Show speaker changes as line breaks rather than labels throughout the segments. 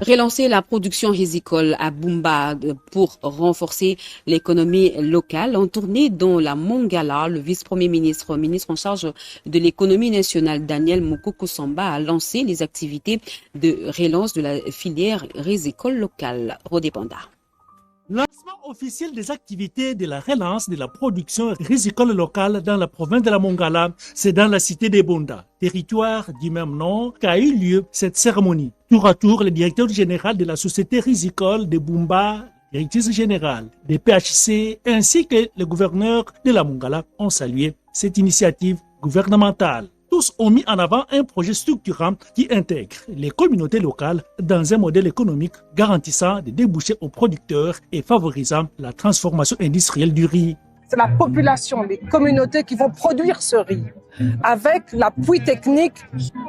Relancer la production rizicole à Bumba pour renforcer l'économie locale. En tournée dans la Mongala, le vice-premier ministre en charge de l'économie nationale, Daniel Mukoko Samba, a lancé les activités de relance de la filière rizicole locale. Rodépanda.
Lancement officiel des activités de la relance de la production rizicole locale dans la province de la Mongala, c'est dans la cité des Bonda, territoire du même nom, qu'a eu lieu cette cérémonie. Tour à tour, le directeur général de la société rizicole de Bumba, directrice générale des PHC, ainsi que le gouverneur de la Mongala ont salué cette initiative gouvernementale. Tous ont mis en avant un projet structurant qui intègre les communautés locales dans un modèle économique garantissant des débouchés aux producteurs et favorisant la transformation industrielle du riz.
C'est la population, les communautés qui vont produire ce riz avec l'appui technique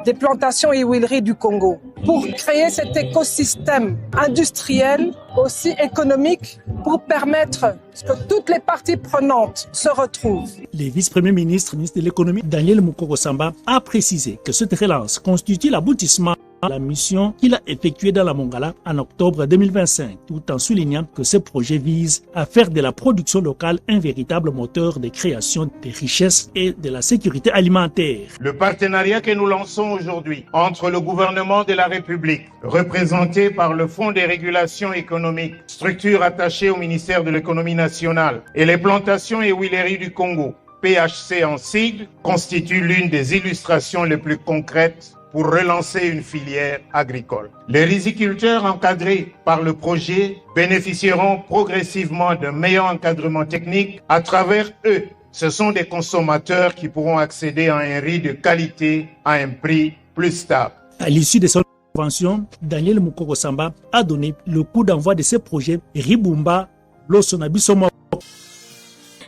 des plantations et huileries du Congo pour créer cet écosystème industriel aussi économique pour permettre que toutes les parties prenantes se retrouvent.
Le vice-premier ministre de l'économie, Daniel Mukoko Samba, a précisé que cette relance constitue l'aboutissement de la mission qu'il a effectuée dans la Mongala en octobre 2025, tout en soulignant que ce projet vise à faire de la production locale un véritable moteur de création de richesses et de la sécurité alimentaire.
Le partenariat que nous lançons aujourd'hui entre le gouvernement de la République, représenté par le Fonds des régulations économiques, structure attachée au ministère de l'économie nationale, et les plantations et huileries du Congo, PHC en sigle, constitue l'une des illustrations les plus concrètes pour relancer une filière agricole. Les riziculteurs encadrés par le projet bénéficieront progressivement d'un meilleur encadrement technique. À travers eux, ce sont des consommateurs qui pourront accéder à un riz de qualité à un prix plus stable.
À l'issue de son intervention, Daniel Mukoko Samba a donné le coup d'envoi de ce projet Ribumba Losonabisomo.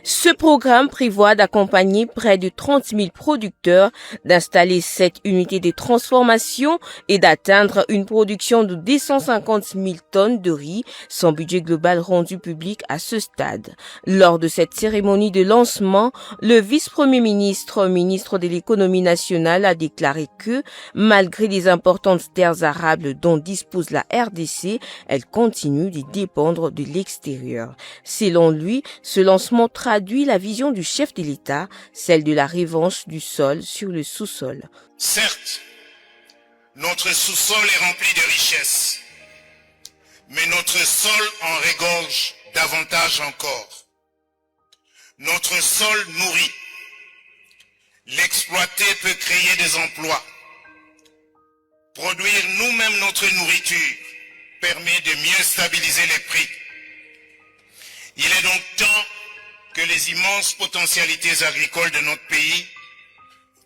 Ce programme prévoit d'accompagner près de 30 000 producteurs, d'installer 7 unités de transformation et d'atteindre une production de 250 000 tonnes de riz, son budget global rendu public à ce stade. Lors de cette cérémonie de lancement, le vice-premier ministre, ministre de l'économie nationale, a déclaré que, malgré les importantes terres arables dont dispose la RDC, elle continue de dépendre de l'extérieur. Selon lui, ce lancement traduit la vision du chef de l'État, celle de la revanche du sol sur le sous-sol.
Certes, notre sous-sol est rempli de richesses, mais notre sol en regorge davantage encore. Notre sol nourrit. L'exploiter peut créer des emplois. Produire nous-mêmes notre nourriture permet de mieux stabiliser les prix. Il est donc temps que les immenses potentialités agricoles de notre pays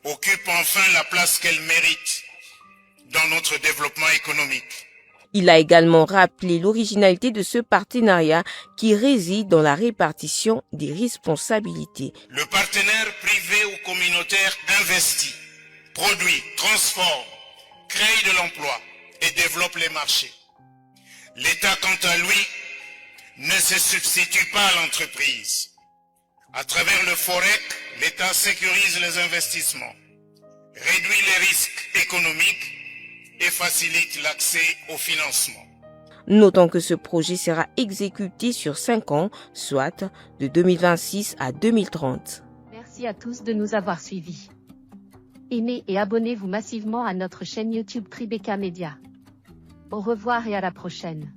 occupent enfin la place qu'elles méritent dans notre développement économique.
Il a également rappelé l'originalité de ce partenariat qui réside dans la répartition des responsabilités.
Le partenaire privé ou communautaire investit, produit, transforme, crée de l'emploi et développe les marchés. L'État, quant à lui, ne se substitue pas à l'entreprise. À travers le FOREC, l'État sécurise les investissements, réduit les risques économiques et facilite l'accès au financement.
Notons que ce projet sera exécuté sur 5 ans, soit de 2026 à 2030.
Merci à tous de nous avoir suivis. Aimez et abonnez-vous massivement à notre chaîne YouTube Tribeca Media. Au revoir et à la prochaine.